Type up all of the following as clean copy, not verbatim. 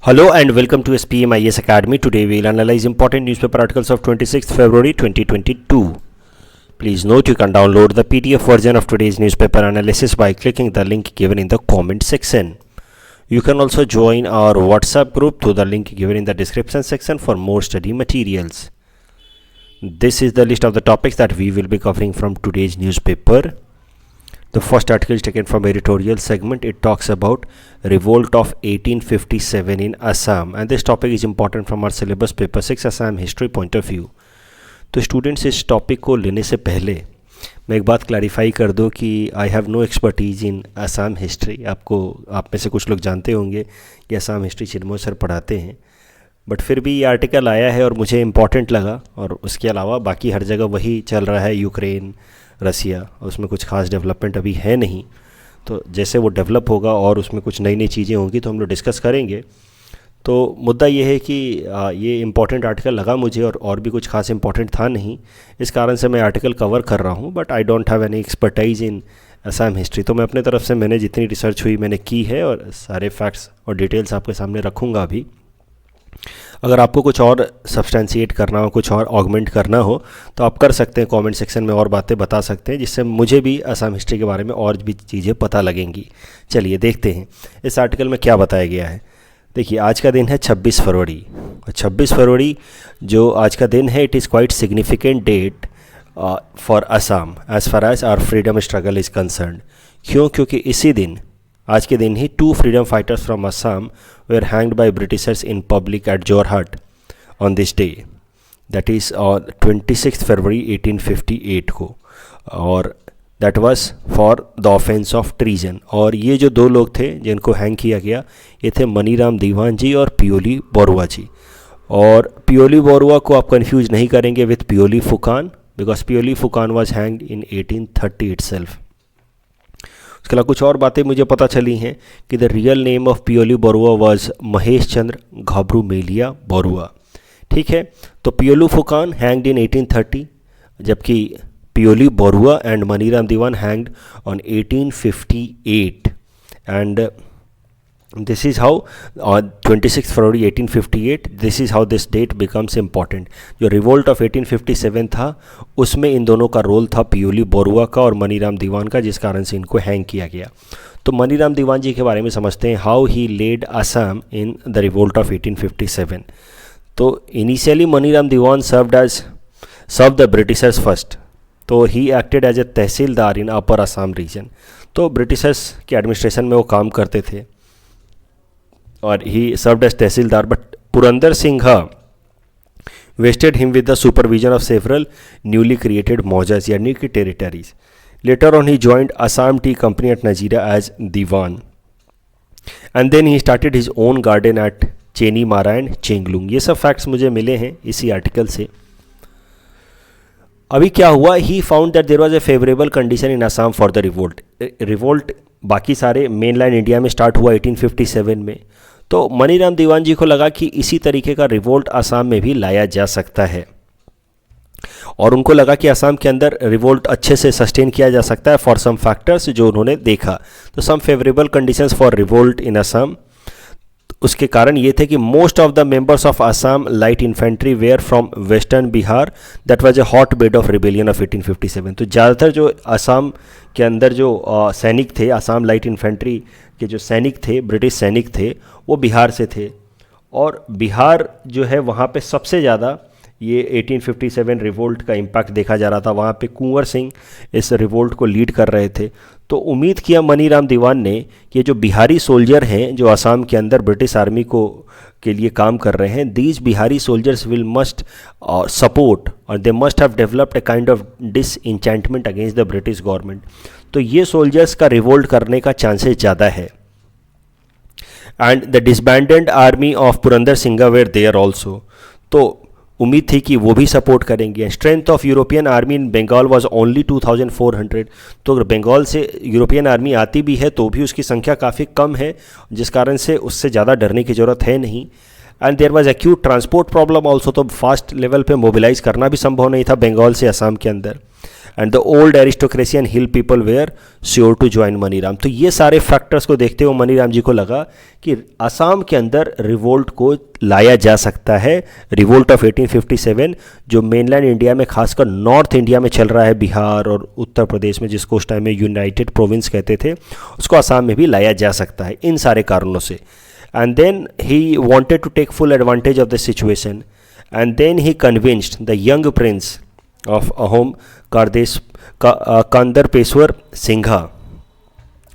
Hello and welcome to SPM IAS Academy. Today we will analyze important newspaper articles of 26th February 2022. Please note you can download the PDF version of today's newspaper analysis by clicking the link given in the comment section. You can also join our WhatsApp group through the link given in the description section for more study materials. This is the list of the topics that we will be covering from today's newspaper. The first article is taken from editorial segment. It talks about revolt of 1857 in Assam, and this topic is important from our syllabus paper 6 Assam history point of view. तो students, इस topic को लेने से पहले मैं एक बात clarify कर दूं कि I have no expertise in Assam history. आप में से कुछ लोग जानते होंगे कि असम हिस्ट्री चिन्मय सर पढ़ाते हैं, बट फिर भी ये आर्टिकल आया है और मुझे इम्पॉर्टेंट लगा. और उसके अलावा बाकी हर जगह वही चल रहा है, यूक्रेन, रसिया, उसमें कुछ खास डेवलपमेंट अभी है नहीं. तो जैसे वो डेवलप होगा और उसमें कुछ नई नई चीज़ें होंगी तो हम लोग डिस्कस करेंगे. तो मुद्दा ये है कि ये इम्पॉर्टेंट आर्टिकल लगा मुझे और भी कुछ खास इम्पॉर्टेंट था नहीं, इस कारण से मैं आर्टिकल कवर कर रहा हूँ. But I don't have any expertise in Assam history. तो मैं अपने तरफ से मैंने जितनी रिसर्च हुई मैंने की है और सारे फैक्ट्स और डिटेल्स आपके सामने रखूँगा अभी. अगर आपको कुछ और सब्सटेंशिएट करना हो, कुछ और ऑगमेंट करना हो तो आप कर सकते हैं, कमेंट सेक्शन में और बातें बता सकते हैं, जिससे मुझे भी असम हिस्ट्री के बारे में और भी चीज़ें पता लगेंगी. चलिए देखते हैं इस आर्टिकल में क्या बताया गया है. देखिए, आज का दिन है 26 फरवरी. और 26 फरवरी जो आज का दिन है, it is quite significant date for Assam as far as our freedom struggle is concern. क्योंकि इसी दिन, आज के दिन ही 2 freedom fighters from Assam were hanged by Britishers in public at Jorhat on this day, that is 26th February 1858 को, और that was for the offense of treason. और ये जो दो लोग थे जिनको हैंग किया गया, ये थे मनीराम दीवान जी और पियोली बोरुआ जी. और पियोली बोरुआ को आप कंफ्यूज नहीं करेंगे with Pioli Phukan, because Pioli Phukan was hanged in 1830 itself. उसके अलावा कुछ और बातें मुझे पता चली हैं कि the real name of Piyoli Borua was Mahesh Chandra Ghabru Melia Borooah. ठीक है, तो पियोली फुकान हैंग्ड इन 1830, जबकि Piyoli Barua and Maniram Dewan hanged on 1858. And this is how 26th February 1858, this is how this date becomes important. जो रिवोल्ट ऑफ 1857 था उसमें इन दोनों का रोल था, पियोली बोरुआ का और मनीराम दीवान का, जिस कारण से इनको हैंग किया गया. तो मनीराम दीवान जी के बारे में समझते हैं, how he led Assam in the revolt of 1857. तो initially Maniram Dewan served the Britishers first. तो he acted as a tahsildar in upper Assam region. तो ब्रिटिशर्स के एडमिनिस्ट्रेशन में वो काम करते थे और he served as tahsildar. But Purandar Singha vested him with the supervision of several newly created mouzas यानी कि territories. Later on he joined Assam tea company at नजीरा as Dewan, and then he started his own garden at Chenimara and चेंगलुंग. ये सब facts मुझे मिले हैं इसी article से. अभी क्या हुआ, he found that there was a favourable condition in Assam for the revolt. Revolt बाकी सारे मेन लाइन इंडिया में स्टार्ट हुआ 1857 में. तो मनीराम दीवान जी को लगा कि इसी तरीके का रिवोल्ट असम में भी लाया जा सकता है, और उनको लगा कि असम के अंदर रिवोल्ट अच्छे से सस्टेन किया जा सकता है फॉर सम फैक्टर्स जो उन्होंने देखा. तो some favourable conditions for revolt in Assam. उसके कारण ये थे कि most of the members of Assam light infantry were from western Bihar, that was a hot bed of rebellion of 1857. तो ज़्यादातर जो असम के अंदर जो सैनिक थे, असम लाइट इन्फेंट्री के जो सैनिक थे, ब्रिटिश सैनिक थे, वो बिहार से थे. और बिहार जो है वहाँ पे सबसे ज़्यादा ये 1857 रिवोल्ट का इम्पैक्ट देखा जा रहा था. वहाँ पे कुंवर सिंह इस रिवोल्ट को लीड कर रहे थे. तो उम्मीद किया मनीराम दीवान ने कि जो बिहारी सोल्जर हैं जो असम के अंदर ब्रिटिश आर्मी को के लिए काम कर रहे हैं, these Bihari soldiers will must support और they must have developed a kind of disenchantment against the British government. तो ये सोल्जर्स का रिवोल्ट करने का चांसेस ज़्यादा है. And the disbanded army of Purandar Singha were there also. तो उम्मीद थी कि वो भी सपोर्ट करेंगे. Strength of European army in Bengal was only 2400. तो अगर बंगाल से यूरोपियन आर्मी आती भी है तो भी उसकी संख्या काफ़ी कम है, जिस कारण से उससे ज़्यादा डरने की ज़रूरत है नहीं. And there was acute transport problem also. तो फास्ट लेवल पे मोबिलाइज करना भी संभव नहीं था बंगाल से असम के अंदर. And the old aristocracy and hill people were sure to join Maniram. तो ये सारे फैक्टर्स को देखते हुए मनीराम जी को लगा कि असम के अंदर रिवोल्ट को लाया जा सकता है। रिवोल्ट ऑफ 1857 जो मेनलैंड इंडिया में, खासकर नॉर्थ इंडिया में चल रहा है, बिहार और उत्तर प्रदेश में, जिसको उस टाइम में यूनाइटेड प्रोविंस कहते थे, उसको असम में भी लाया जा सकता है इन सारे कारणों से। And then he wanted to take full advantage of the situation, and then he convinced the young prince of Ahom, Kandar Peswar Singha,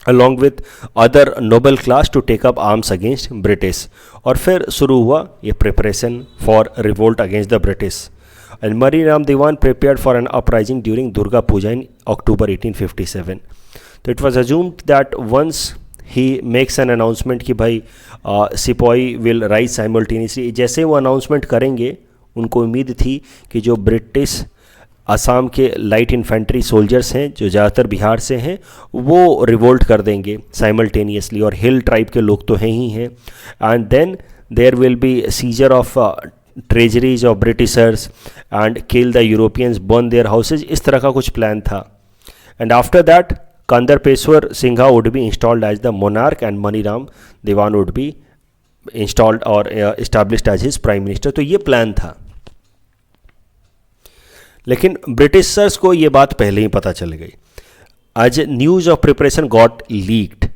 along with other noble class to take up arms against British। और फिर शुरू हुआ ये preparation for revolt against the British, and Mani Ram Diwan prepared for an uprising during Durga Puja in October 1857। तो it was assumed that once he makes an announcement कि भाई सिपाही will rise simultaneously, जैसे वो announcement करेंगे उनको उम्मीद थी कि जो ब्रिटिश असम के लाइट इन्फेंट्री सोल्जर्स हैं जो ज़्यादातर बिहार से हैं वो रिवोल्ट कर देंगे साइमल्टेनियसली, और हिल ट्राइब के लोग तो हैं ही हैं। And then there will be seizure of treasuries of Britishers and kill the Europeans, burn their houses, इस तरह का कुछ प्लान था। And after that Kandar Peswar Singha would be installed as the monarch and Mani Ram Diwan would be installed or established as his prime minister। तो ये plan था, लेकिन Britishers को ये बात पहले ही पता चल गई। आज news of preparation got leaked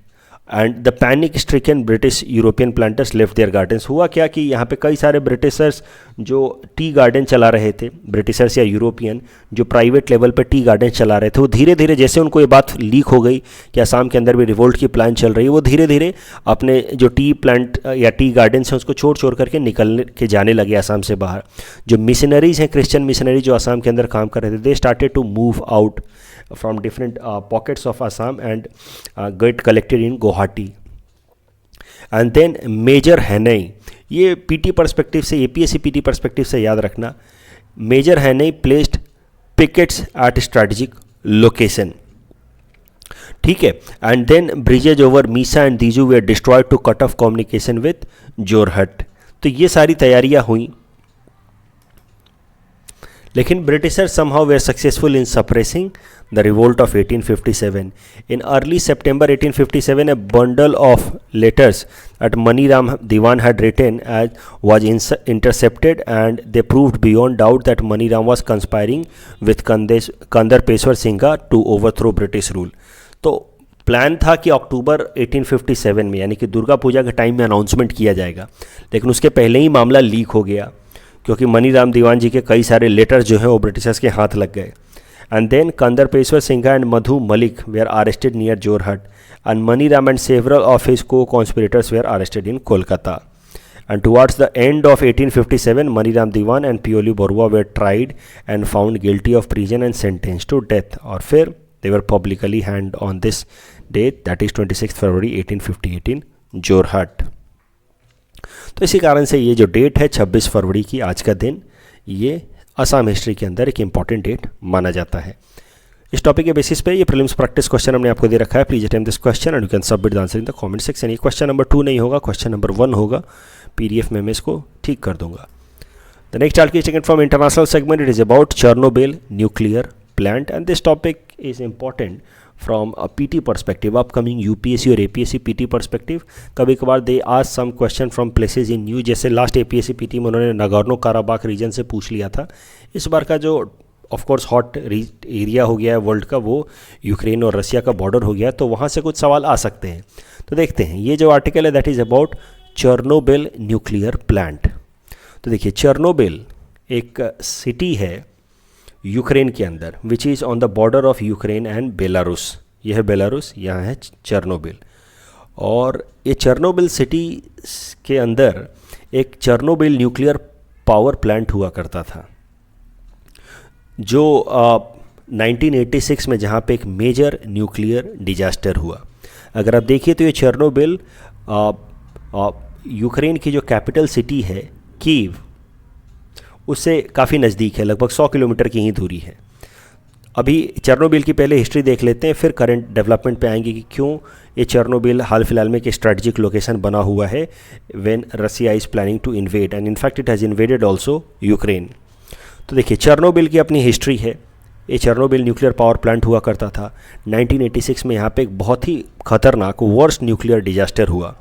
and the panic stricken British European planters left their gardens. हुआ क्या कि यहाँ पे कई सारे ब्रिटिशर्स जो टी गार्डन चला रहे थे, ब्रिटिशर्स या यूरोपियन जो प्राइवेट लेवल पे टी गार्डन चला रहे थे, वो धीरे धीरे, जैसे उनको ये बात लीक हो गई कि असम के अंदर भी रिवोल्ट की प्लान चल रही है, वो धीरे धीरे अपने जो टी प्लांट या टी गार्डन्स हैं उसको छोड़ छोड़ करके निकल के जाने लगे असम से बाहर। जो मिशनरीज हैं, क्रिश्चियन मिशनरी जो असम के अंदर काम कर रहे थे, they started to move out from different pockets of Assam and get collected in Guwahati। And then Major Hanai, ये पीटी पर्सपेक्टिव से, APSC पीटी पर्सपेक्टिव से याद रखना, Major Hannay placed pickets at strategic location, ठीक है। And then bridges over Misa and Dijoo were destroyed to cut off communication with Jorhat. तो ये सारी तैयारियां हुई, लेकिन Britishers somehow were successful in suppressing the revolt of 1857। In early September 1857, a bundle of letters that Mani Ram Diwan had written was intercepted, and they proved beyond doubt that Mani Ram was conspiring with Kandar Peswar Singha to overthrow British rule। तो plan था कि अक्टूबर 1857 में, यानी कि दुर्गा पूजा के time में announcement किया जाएगा, लेकिन उसके पहले ही मामला लीक हो गया क्योंकि मनी राम दीवान जी के कई सारे लेटर्स जो हैं वो ब्रिटिशर्स के हाथ लग गए। And then Kandarpeshwar Singha and Madhu Mallik were arrested near Jorhat, and Mani Ram and several of his co conspirators were arrested in Kolkata. And towards the end of 1857 Mani Ram Dewan and Piyoli Barua were tried and found guilty of prison and sentence to death, और फिर they were publicly hanged on this date, that is 26 February 1858 in Jorhat. तो इसी कारण से ये जो date है 26 फरवरी की, आज का दिन, ये असम हिस्ट्री के अंदर एक इंपॉर्टेंट डेट माना जाता है। इस टॉपिक के बेसिस पे ये प्रीलिम्स प्रैक्टिस क्वेश्चन हमने आपको दे रखा है। Please attempt this question and you can submit the answer in the comment section. ये क्वेश्चन नंबर 2 नहीं होगा, क्वेश्चन नंबर 1 होगा। PDF में मैं इसको ठीक कर दूंगा। The next article is taken from international segment, it is about Chernobyl nuclear plant, and this topic is important from a PT perspective, upcoming UPSC और APSC PT perspective। कभी कभार they ask some question from places in new, जैसे last APSC PT में उन्होंने Nagorno Karabakh reason से पूछ लिया था। इस बार का जो ऑफकोर्स हॉट एरिया हो गया है वर्ल्ड का, वो यूक्रेन और रसिया का बॉर्डर हो गया, तो वहाँ से कुछ सवाल आ सकते हैं। तो देखते हैं, ये जो आर्टिकल है that is about Chernobyl nuclear plant. तो देखिए, चेर्नोबिल एक सिटी है यूक्रेन के अंदर, which is on the border of Ukraine and Belarus. यह है बेलारूस, यहाँ है चेर्नोबिल। और ये चेर्नोबिल सिटी के अंदर एक चेर्नोबिल न्यूक्लियर पावर प्लांट हुआ करता था, जो 1986 में, जहाँ पे एक मेजर न्यूक्लियर डिजास्टर हुआ। अगर आप देखिए तो ये चेर्नोबिल यूक्रेन की जो कैपिटल सिटी है कीव, उससे काफ़ी नज़दीक है, लगभग 100 किलोमीटर की ही दूरी है। अभी चेर्नोबिल की पहले हिस्ट्री देख लेते हैं, फिर करंट डेवलपमेंट पे आएंगे कि क्यों ये चेर्नोबिल हाल फिलहाल में एक स्ट्रेटजिक लोकेशन बना हुआ है when Russia is planning to invade, and in fact it has invaded also Ukraine. तो देखिए, चेर्नोबिल की अपनी हिस्ट्री है। ये चेर्नोबिल न्यूक्लियर पावर प्लांट हुआ करता था। 1986 में यहाँ पे एक बहुत ही खतरनाक वर्स्ट न्यूक्लियर डिजास्टर हुआ।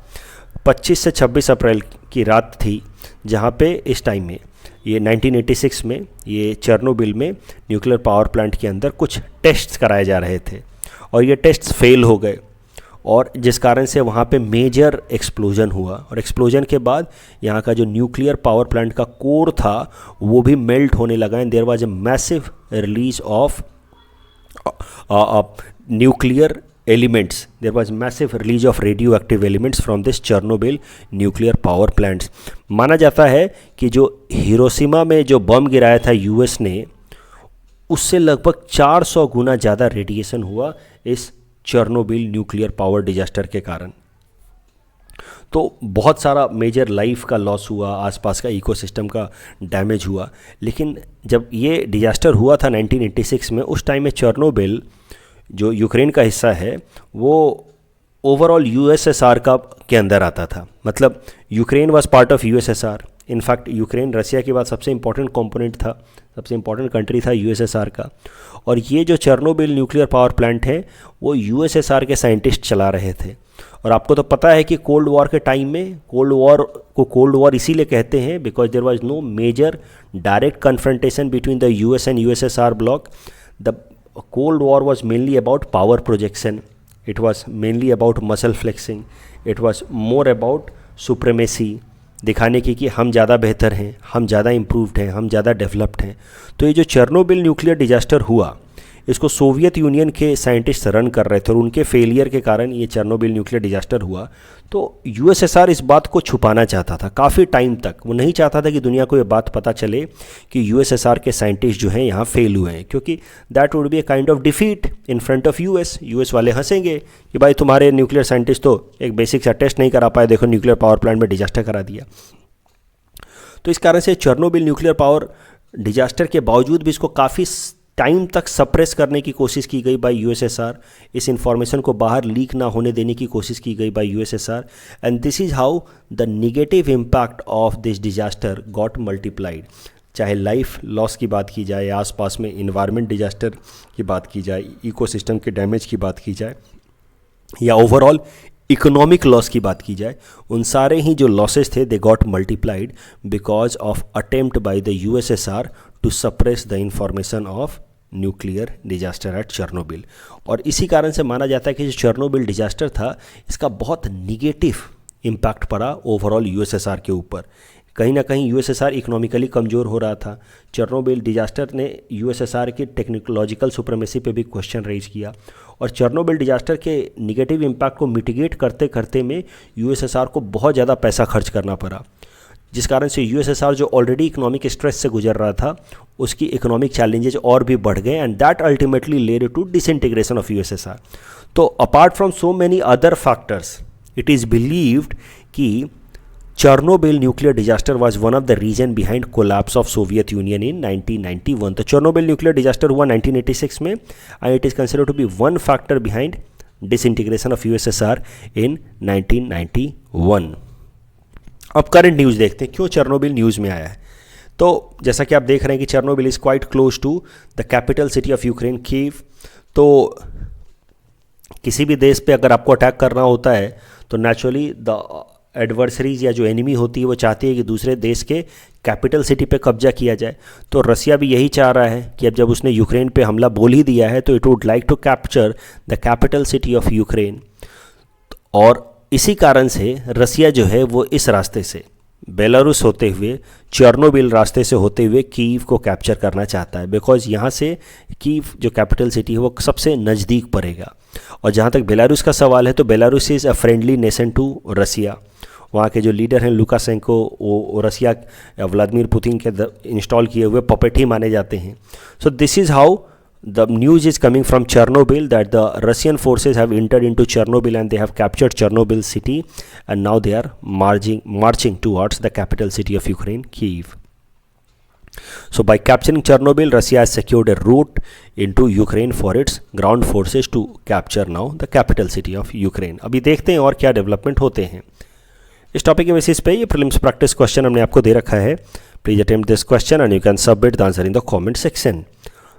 25 से 26 अप्रैल की रात थी जहाँ पे इस टाइम में ये 1986 में ये चेर्नोबिल में न्यूक्लियर पावर प्लांट के अंदर कुछ टेस्ट्स कराए जा रहे थे और ये टेस्ट्स फेल हो गए और जिस कारण से वहाँ पे मेजर एक्सप्लोजन हुआ और एक्सप्लोजन के बाद यहाँ का जो न्यूक्लियर पावर प्लांट का कोर था वो भी मेल्ट होने लगा and there was a massive release of nuclear elements. There was massive release of radioactive elements from this Chernobyl nuclear power plants. माना जाता है कि जो हिरोशिमा में जो बम गिराया था यूएस ने उससे लगभग 400 गुना ज़्यादा रेडिएशन हुआ इस चेर्नोबिल न्यूक्लियर पावर डिजास्टर के कारण। तो बहुत सारा मेजर लाइफ का लॉस हुआ, आसपास का इकोसिस्टम का डैमेज हुआ। लेकिन जब ये डिजास्टर हुआ था 1986 में, उस टाइम में चेर्नोबिल जो यूक्रेन का हिस्सा है वो ओवरऑल यूएसएसआर का के अंदर आता था। मतलब Ukraine was part of USSR. In fact Ukraine Russia के बाद सबसे इम्पोर्टेंट कंपोनेंट था, सबसे इम्पोर्टेंट कंट्री था यूएसएसआर का। और ये जो चेर्नोबिल न्यूक्लियर पावर प्लांट है वो यूएसएसआर के साइंटिस्ट चला रहे थे। और आपको तो पता है कि कोल्ड वॉर के टाइम में कोल्ड वॉर इसीलिए कहते हैं because there was no major direct confrontation between the US and USSR bloc. द Cold War was mainly about power projection. It was mainly about muscle flexing. It was more about supremacy. दिखाने की कि हम ज़्यादा बेहतर हैं, हम ज़्यादा इम्प्रूव्ड हैं, हम ज़्यादा डेवलप्ड हैं। तो ये जो चेर्नोबिल न्यूक्लियर डिजास्टर हुआ इसको सोवियत यूनियन के साइंटिस्ट रन कर रहे थे और उनके फेलियर के कारण ये चेर्नोबिल न्यूक्लियर डिजास्टर हुआ। तो यूएसएसआर इस बात को छुपाना चाहता था काफ़ी टाइम तक। वो नहीं चाहता था कि दुनिया को ये बात पता चले कि यूएसएसआर के साइंटिस्ट जो हैं यहाँ फेल हुए हैं, क्योंकि that would be A kind of defeat in front of US वाले हंसेंगे कि भाई तुम्हारे न्यूक्लियर साइंटिस्ट तो एक बेसिक सा टेस्ट नहीं करा पाए, देखो न्यूक्लियर पावर प्लांट में डिजास्टर करा दिया। तो इस कारण से चेर्नोबिल न्यूक्लियर पावर डिजास्टर के बावजूद भी इसको काफ़ी टाइम तक सप्रेस करने की कोशिश की गई बाय यूएसएसआर। इस इंफॉर्मेशन को बाहर लीक ना होने देने की कोशिश की गई bye USSR and this is how the negative impact of this disaster got multiplied. चाहे लाइफ लॉस की बात की जाए, आसपास में इन्वायरमेंट डिजास्टर की बात की जाए, इकोसिस्टम के डैमेज की बात की जाए या ओवरऑल इकोनॉमिक लॉस की बात की जाए, उन सारे ही जो लॉसेस थे they got multiplied because of attempt by the USSR to suppress the information of nuclear disaster at Chernobyl. और इसी कारण से माना जाता है कि जो चेर्नोबिल डिजास्टर था इसका बहुत निगेटिव इम्पैक्ट पड़ा ओवरऑल यूएसएसआर के ऊपर। कहीं ना कहीं यूएसएसआर इकोनॉमिकली कमज़ोर हो रहा था। चेर्नोबिल डिजास्टर ने यूएसएसआर की टेक्नोलॉजिकल सुप्रीमेसी पे भी क्वेश्चन रेज किया और चेर्नोबिल डिजास्टर के निगेटिव इम्पैक्ट को मिटिगेट करते करते में यूएसएसआर को बहुत ज़्यादा पैसा खर्च करना पड़ा, जिस कारण से यूएसएसआर जो ऑलरेडी इकोनॉमिक स्ट्रेस से गुजर रहा था उसकी इकोनॉमिक चैलेंजेस और भी बढ़ गए and that ultimately led to disintegration of USSR. तो apart from so many other factors it is believed कि Chernobyl nuclear disaster was one of the reason behind collapse of Soviet Union in 1991. तो Chernobyl nuclear disaster हुआ 1986 में and it is considered to be one factor behind disintegration of USSR in 1991. अब current news देखते हैं क्यों Chernobyl news में आया है। तो जैसा कि आप देख रहे हैं कि Chernobyl is quite close to the capital city of Ukraine Kyiv. तो किसी भी देश पे अगर आपको अटैक करना होता है तो नेचुरली द एडवर्सरीज या जो एनिमी होती है वो चाहती है कि दूसरे देश के कैपिटल सिटी पे कब्जा किया जाए। तो रसिया भी यही चाह रहा है कि अब जब उसने यूक्रेन पे हमला बोल ही दिया है तो it would like to capture the capital city of Ukraine. और इसी कारण से रसिया जो है वो इस रास्ते से बेलारूस होते हुए चेर्नोबिल रास्ते से होते हुए कीव को कैप्चर करना चाहता है बिकॉज यहाँ से कीव जो कैपिटल सिटी है वो सबसे नज़दीक पड़ेगा। और जहाँ तक बेलारूस का सवाल है तो Belarus is a friendly nation to Russia. वहाँ के जो लीडर हैं लुकाशेंको वो रसिया व्लादिमीर पुतिन के इंस्टॉल किए हुए पपेट ही माने जाते हैं। So this is how the news is coming from Chernobyl that the Russian forces have entered into Chernobyl and they have captured Chernobyl city and now they are marching towards the capital city of Ukraine, Kyiv. So by capturing Chernobyl, Russia has secured a route into Ukraine for its ground forces to capture now the capital city of Ukraine. अभी देखते हैं और क्या development होते हैं इस topic के basis पे। ये प्रीलिम्स प्रैक्टिस क्वेश्चन हमने आपको दे रखा है। Please attempt this question and you can submit the answer in the comment section.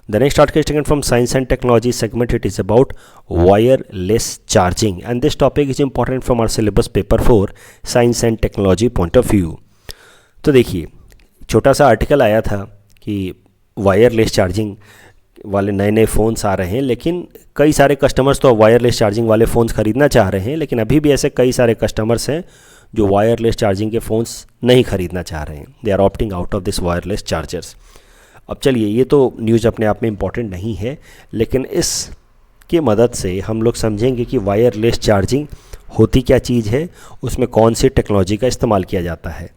The next article is taken from Science and Technology segment. It is about wireless charging, and this topic is important from our syllabus paper 4 Science and Technology point of view. तो देखिए, छोटा सा article आया था कि wireless charging वाले नए नए फ़ोन्स आ रहे हैं, लेकिन कई सारे कस्टमर्स तो वायरलेस चार्जिंग वाले फ़ोन्स ख़रीदना चाह रहे हैं, लेकिन अभी भी ऐसे कई सारे कस्टमर्स हैं जो वायरलेस चार्जिंग के फ़ोन्स नहीं ख़रीदना चाह रहे हैं. They are opting out of this wireless chargers. अब चलिए, ये तो न्यूज़ अपने आप में इम्पॉर्टेंट नहीं है, लेकिन इस की मदद से हम लोग समझेंगे कि वायरलेस चार्जिंग होती क्या चीज़ है, उसमें कौन सी टेक्नोलॉजी का इस्तेमाल किया जाता है.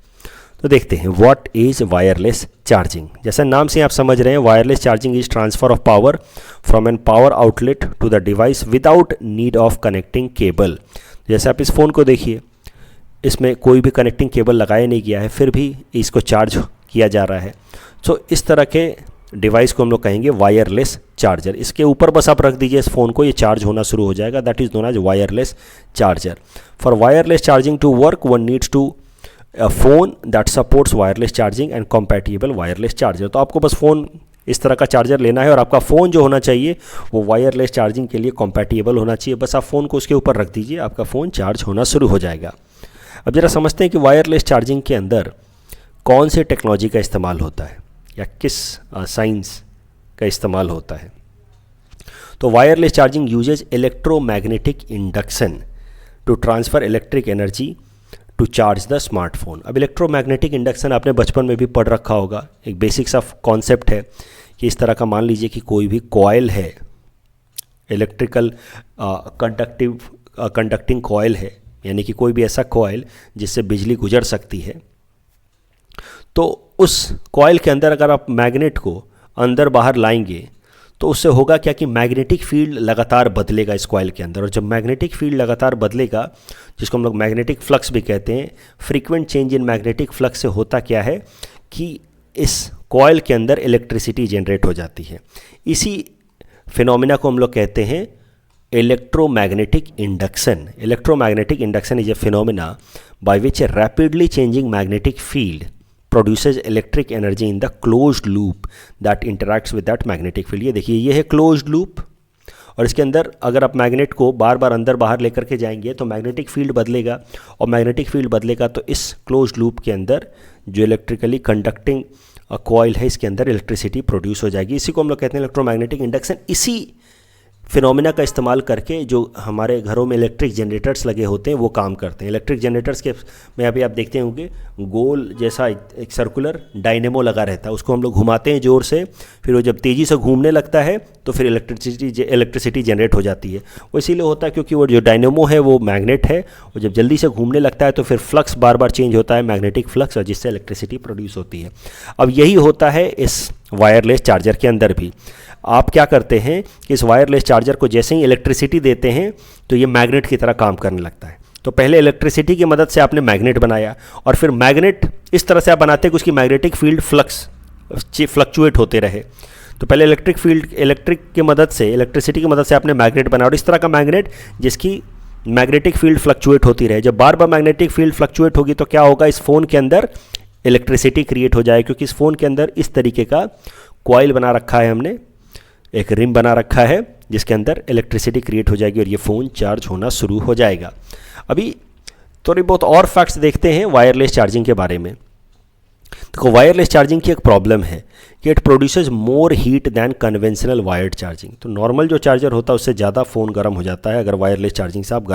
तो देखते हैं, व्हाट इज़ वायरलेस चार्जिंग. जैसा नाम से आप समझ रहे हैं, wireless charging is transfer of power from an power outlet to the device without need of connecting cable. जैसे आप इस फ़ोन को देखिए, इसमें कोई भी कनेक्टिंग केबल लगाया नहीं गया है, फिर भी इसको चार्ज किया जा रहा है. सो इस तरह के डिवाइस को हम लोग कहेंगे वायरलेस चार्जर. इसके ऊपर बस आप रख दीजिए इस फ़ोन को, ये चार्ज होना शुरू हो जाएगा. That is known as wireless charger. For wireless charging to work, one needs to a phone that supports wireless charging and compatible wireless charger. तो आपको बस फ़ोन इस तरह का चार्जर लेना है और आपका फ़ोन जो होना चाहिए वो वायरलेस चार्जिंग के लिए compatible होना चाहिए. बस आप फ़ोन को उसके ऊपर रख दीजिए, आपका फ़ोन चार्ज होना शुरू हो जाएगा. अब ज़रा समझते हैं कि वायरलेस चार्जिंग के अंदर कौन सी टेक्नोलॉजी का इस्तेमाल होता है या किस साइंस का इस्तेमाल होता है. तो wireless charging uses electromagnetic induction to transfer electric energy to charge the smartphone. अब इलेक्ट्रोमैग्नेटिक इंडक्शन आपने बचपन में भी पढ़ रखा होगा. एक बेसिक सा कॉन्सेप्ट है कि इस तरह का मान लीजिए कि कोई भी कॉयल है, इलेक्ट्रिकल कंडक्टिंग कॉयल है, यानी कि कोई भी ऐसा कॉयल जिससे बिजली गुजर सकती है. तो उस कॉयल के अंदर अगर आप मैग्नेट को अंदर बाहर लाएंगे तो उससे होगा क्या कि मैग्नेटिक फील्ड लगातार बदलेगा इस कॉइल के अंदर. और जब मैग्नेटिक फील्ड लगातार बदलेगा, जिसको हम लोग मैग्नेटिक फ्लक्स भी कहते हैं, frequent change in magnetic flux से होता क्या है कि इस कॉइल के अंदर इलेक्ट्रिसिटी जनरेट हो जाती है. इसी फिनोमिना को हम लोग कहते हैं electromagnetic induction. Electromagnetic induction is a phenomena by which A rapidly changing magnetic field produces electric energy in the closed loop that interacts with that magnetic field. ये देखिए, ये है closed loop, और इसके अंदर अगर आप मैग्नेट को बार बार अंदर बाहर लेकर के जाएंगे तो मैग्नेटिक फील्ड बदलेगा, और मैग्नेटिक फील्ड बदलेगा तो इस क्लोज्ड लूप के अंदर जो इलेक्ट्रिकली कंडक्टिंग कॉइल है इसके अंदर इलेक्ट्रिसिटी प्रोड्यूस हो जाएगी. इसी को हम लोग कहते हैं इलेक्ट्रोमैग्नेटिक इंडक्शन. इसी फिनोमिना का इस्तेमाल करके जो हमारे घरों में इलेक्ट्रिक जनरेटर्स लगे होते हैं वो काम करते हैं. इलेक्ट्रिक जनरेटर्स के में अभी आप देखते होंगे गोल जैसा एक सर्कुलर डायनेमो लगा रहता है, उसको हम लोग घुमाते हैं ज़ोर से, फिर वो जब तेज़ी से घूमने लगता है तो फिर इलेक्ट्रिसिटी जनरेट हो जाती है. वो इसीलिए होता है क्योंकि वो जो डायनेमो है वो मैग्नेट है, और जब जल्दी से घूमने लगता है तो फिर फ्लक्स बार बार चेंज होता है, मैग्नेटिक फ्लक्स, और जिससे इलेक्ट्रिसिटी प्रोड्यूस होती है. अब यही होता है इस वायरलेस चार्जर के अंदर भी. आप क्या करते हैं कि इस वायरलेस चार्जर को जैसे ही इलेक्ट्रिसिटी देते हैं तो ये मैग्नेट की तरह काम करने लगता है. तो पहले इलेक्ट्रिसिटी की मदद से आपने मैग्नेट बनाया, और फिर मैग्नेट इस तरह से आप बनाते हैं कि उसकी मैग्नेटिक फील्ड फ्लक्चुएट होते रहे. तो पहले इलेक्ट्रिसिटी की मदद से आपने मैग्नेट बनाया, और इस तरह का मैग्नेट जिसकी मैग्नेटिक फील्ड फ्लक्चुएट होती रहे. जब बार बार मैग्नेटिक फील्ड फ्लक्चुएट होगी तो क्या होगा, इस फ़ोन के अंदर इलेक्ट्रिसिटी क्रिएट हो जाए, क्योंकि इस फ़ोन के अंदर इस तरीके का कॉइल बना रखा है, हमने एक रिम बना रखा है जिसके अंदर इलेक्ट्रिसिटी क्रिएट हो जाएगी और ये फ़ोन चार्ज होना शुरू हो जाएगा. अभी थोड़ी बहुत और फैक्ट्स देखते हैं वायरलेस चार्जिंग के बारे में. देखो, वायरलेस चार्जिंग की एक प्रॉब्लम है कि it produces more heat than conventional wired charging. तो नॉर्मल जो चार्जर होता है उससे ज़्यादा फ़ोन गर्म हो जाता है अगर वायरलेस चार्जिंग से आप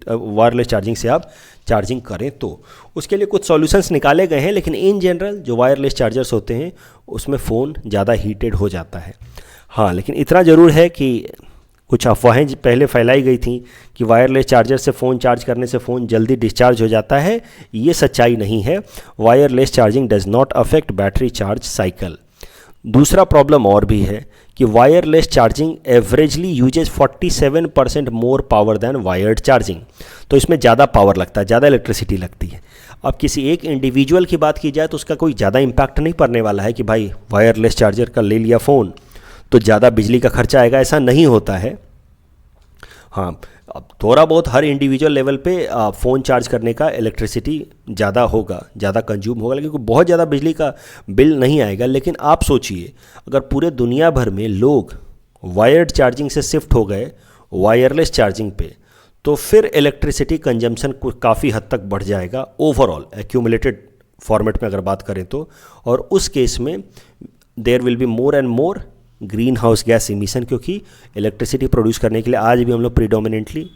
वायरलेस चार्जिंग से आप चार्जिंग करें तो. उसके लिए कुछ सॉल्यूशंस निकाले गए हैं, लेकिन इन जनरल जो वायरलेस चार्जर्स होते हैं उसमें फ़ोन ज़्यादा हीटेड हो जाता है. हाँ, लेकिन इतना ज़रूर है कि कुछ अफवाहें पहले फैलाई गई थी कि वायरलेस चार्जर से फ़ोन चार्ज करने से फ़ोन जल्दी डिस्चार्ज हो जाता है. ये सच्चाई नहीं है. Wireless charging does not affect battery charge cycle. दूसरा प्रॉब्लम और भी है कि wireless charging averagely uses 47% more power than wired charging. तो इसमें ज़्यादा पावर लगता है, ज़्यादा इलेक्ट्रिसिटी लगती है. अब किसी एक इंडिविजुअल की बात की जाए तो उसका कोई ज़्यादा इम्पैक्ट नहीं पड़ने वाला है कि भाई वायरलेस चार्जर का ले लिया फ़ोन तो ज़्यादा बिजली का खर्चा आएगा, ऐसा नहीं होता है. हाँ, अब थोड़ा बहुत हर इंडिविजुअल लेवल पे फ़ोन चार्ज करने का इलेक्ट्रिसिटी ज़्यादा होगा, ज़्यादा कंज्यूम होगा, लेकिन बहुत ज़्यादा बिजली का बिल नहीं आएगा। लेकिन आप सोचिए, अगर पूरे दुनिया भर में लोग वायर्ड चार्जिंग से शिफ्ट हो गए वायरलेस चार्जिंग पे, तो फिर इलेक्ट्रिसिटी कंजम्पशन काफ़ी हद तक बढ़ जाएगा ओवरऑल एक्यूमुलेटेड फॉर्मेट में अगर बात करें तो। और उस केस में there will be more and more greenhouse gas emission, क्योंकि इलेक्ट्रिसिटी प्रोड्यूस करने के लिए आज भी हम लोग प्रीडोमिनेंटली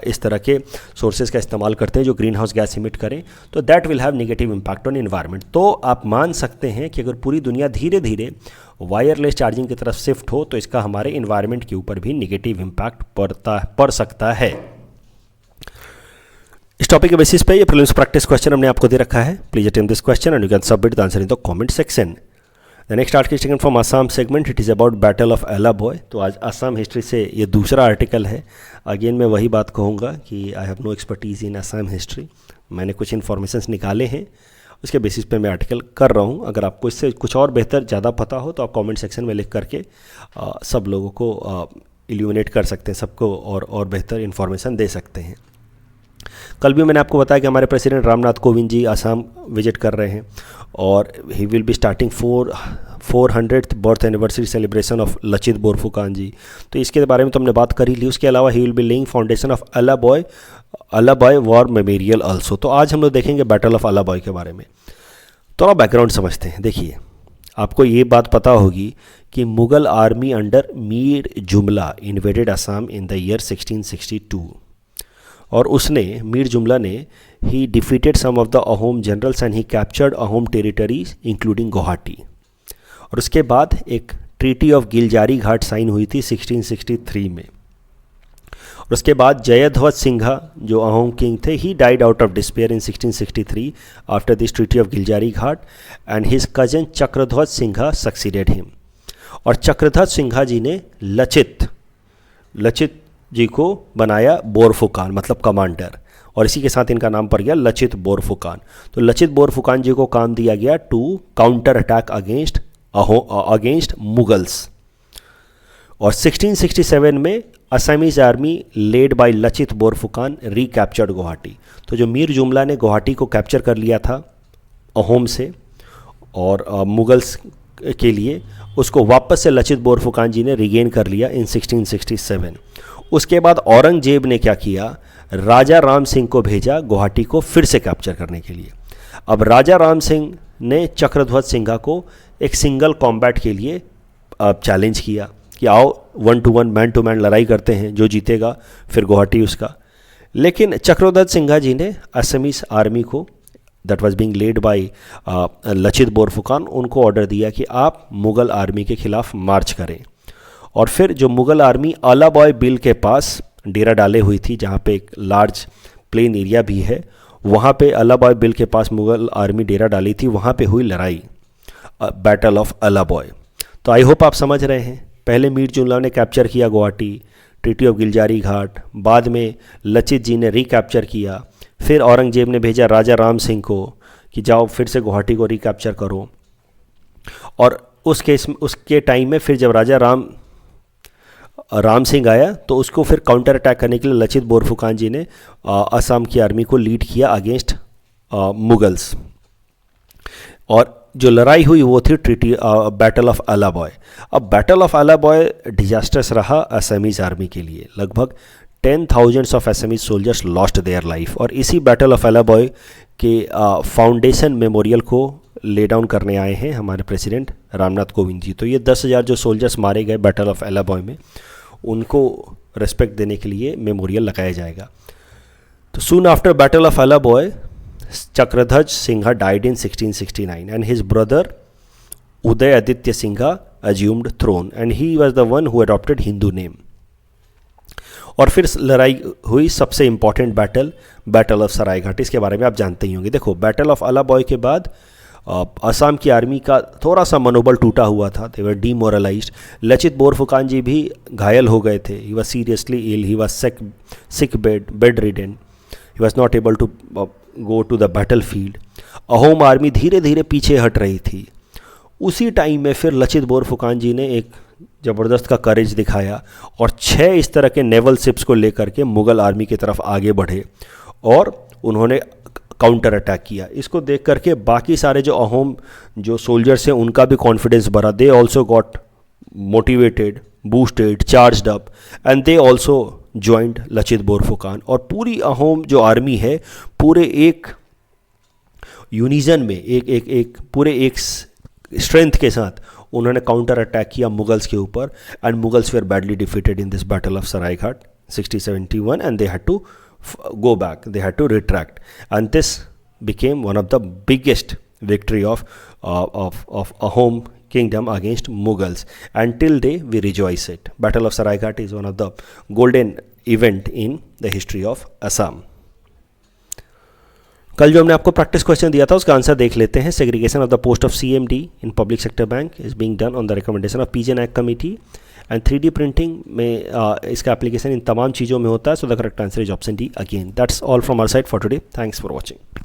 इस तरह के सोर्सेज का इस्तेमाल करते हैं जो ग्रीन हाउस गैस इमिट करें, तो that will have negative impact on environment. तो आप मान सकते हैं कि अगर पूरी दुनिया धीरे धीरे वायरलेस चार्जिंग की तरफ शिफ्ट हो तो इसका हमारे एनवायरनमेंट के ऊपर भी नेगेटिव इम्पैक्ट पड़ सकता है। इस टॉपिक के बेसिस पे ये प्रीलिम्स प्रैक्टिस क्वेश्चन हमने आपको दे रखा है। Please attempt this question and you can submit the answer in the comment section. The next article taken from Assam segment, it is about battle of Alaboi. तो आज असम हिस्ट्री से ये दूसरा आर्टिकल है। अगेन मैं वही बात कहूँगा कि I have no expertise in Assam history. मैंने कुछ इन्फॉर्मेशंस निकाले हैं, उसके बेसिस पे मैं आर्टिकल कर रहा हूँ। अगर आपको इससे कुछ और बेहतर ज़्यादा पता हो तो आप कमेंट सेक्शन में लिख करके सब लोगों को इल्यूमिनेट कर सकते हैं, सबको और बेहतर इन्फॉर्मेशन दे सकते हैं। कल भी मैंने आपको बताया कि हमारे प्रेसिडेंट रामनाथ कोविंद जी असम विजिट कर रहे हैं और he will be starting 400th birth anniversary celebration of Lachit Borphukan ji. तो इसके बारे में तो हमने बात कर ही ली। उसके अलावा he will be laying foundation of Alaboi war memorial also. तो आज हम लोग देखेंगे बैटल ऑफ अलाबॉय के बारे में। थोड़ा बैकग्राउंड समझते हैं। देखिए, आपको ये बात पता होगी कि Mughal army under Mir Jumla invaded Assam in the year 1662 और उसने मीर जुमला ने ही defeated some of the Ahom generals and he captured Ahom territories including Guwahati. और उसके बाद एक ट्रीटी ऑफ गिलजारी घाट साइन हुई थी 1663 में। और उसके बाद जयध्वज सिंघा जो अहोम किंग थे, he died out of despair in 1663 after this treaty of गिलजारी Ghat and his cousin Chakradhwaj Singha succeeded him. और चक्रध्वज सिंघा जी ने लचित जी को बनाया बोरफुकान, मतलब कमांडर, और इसी के साथ इनका नाम पड़ गया लचित बोरफुकान। तो लचित बोरफुकान जी को काम दिया गया to counter attack against Mughals. और 1667 में Assamese army led by Lachit Borphukan recaptured Guwahati. तो जो मीर जुमला ने गुवाहाटी को कैप्चर कर लिया था अहोम से और मुगल्स के लिए, उसको वापस से लचित बोरफुकान जी ने रिगेन कर लिया इन 1667। उसके बाद औरंगजेब ने क्या किया, राजा राम सिंह को भेजा गुवाहाटी को फिर से कैप्चर करने के लिए। अब राजा राम सिंह ने चक्रध्वज सिंघा को एक सिंगल कॉम्बैट के लिए चैलेंज किया कि आओ 1 to 1 मैन टू मैन लड़ाई करते हैं, जो जीतेगा फिर गुवाहाटी उसका। लेकिन चक्रध्वज सिंघा जी ने असमीज आर्मी को that was being lead by Lachit Borphukan, उनको ऑर्डर दिया कि आप मुग़ल आर्मी के खिलाफ मार्च करें। और फिर जो मुग़ल आर्मी अलाबॉय बिल के पास डेरा डाले हुई थी, जहाँ पे एक लार्ज प्लेन एरिया भी है, वहाँ पे अलाबॉय बिल के पास मुग़ल आर्मी डेरा डाली थी, वहाँ पे हुई लड़ाई, बैटल ऑफ अलाबॉय। तो आई होप आप समझ रहे हैं। पहले मीर जुमला ने कैप्चर किया गुवाहाटी, ट्रीटी ऑफ गिलजारी घाट, बाद में लचित जी ने रिकैप्चर किया, फिर औरंगजेब ने भेजा राजा राम सिंह को कि जाओ फिर से गुवाहाटी को रिकैप्चर करो। और उस केस में उसके टाइम में फिर जब राजा राम सिंह आया तो उसको फिर काउंटर अटैक करने के लिए लचित बोरफुकान जी ने असम की आर्मी को लीड किया अगेंस्ट मुगल्स। और जो लड़ाई हुई वो थी ट्रीटी बैटल ऑफ अलाबॉय। अब बैटल ऑफ अलाबॉय डिजास्टर्स रहा असमीज आर्मी के लिए। लगभग 10,000 of Assamese soldiers lost their life. और इसी बैटल ऑफ अलाबॉय के फाउंडेशन मेमोरियल को ले डाउन करने आए हैं हमारे प्रेसिडेंट रामनाथ कोविंद जी। तो ये 10,000 जो सोल्जर्स मारे गए बैटल ऑफ अलाबॉय में, उनको रेस्पेक्ट देने के लिए मेमोरियल लगाया जाएगा। तो soon after battle of Alaboi, Chakradhwaj Singha died in 1669 and his brother Uday Aditya Singha assumed throne and he was the one who adopted Hindu name। और फिर लड़ाई हुई सबसे इम्पॉर्टेंट बैटल ऑफ सरायघाट। इसके बारे में आप जानते ही होंगे। देखो, बैटल ऑफ अलाबॉय के बाद असम की आर्मी का थोड़ा सा मनोबल टूटा हुआ था, दे वर डीमोरलाइज्ड। लचित बोरफुकान जी भी घायल हो गए थे, he was seriously ill, he was sick bedridden, he was not able to go to the battlefield. Ahom army धीरे धीरे पीछे हट रही थी। उसी टाइम में फिर लचित बोरफुकान जी ने एक ज़बरदस्त का करेज दिखाया और 6 इस तरह के नेवल शिप्स को लेकर के मुग़ल आर्मी की तरफ आगे बढ़े और उन्होंने काउंटर अटैक किया। इसको देख करके बाकी सारे जो अहोम जो सोल्जर्स हैं उनका भी कॉन्फिडेंस बढ़ा। They also got motivated, boosted, charged up and they also joined Lachit Borphukan. और पूरी अहोम जो आर्मी है पूरे एक यूनिजन में, एक पूरे एक स्ट्रेंथ के साथ उन्होंने काउंटर अटैक किया मुगल्स के ऊपर and Mughals were badly defeated in this battle of Saraighat 1671 and they had to go back, they had to retract, and this became one of the biggest victory of Ahom kingdom against Mughals, and till day we rejoice it. Battle of Saraighat is one of the golden event in the history of Assam. कल जो हमने आपको practice question दिया था उसका answer देख लेते हैं। Segregation of the post of CMD in public sector bank is being done on the recommendation of PG Nayak committee and 3D printing में इसका एप्लीकेशन इन तमाम चीज़ों में होता है। So the correct answer is option D again. That's all from our side for today. Thanks for watching.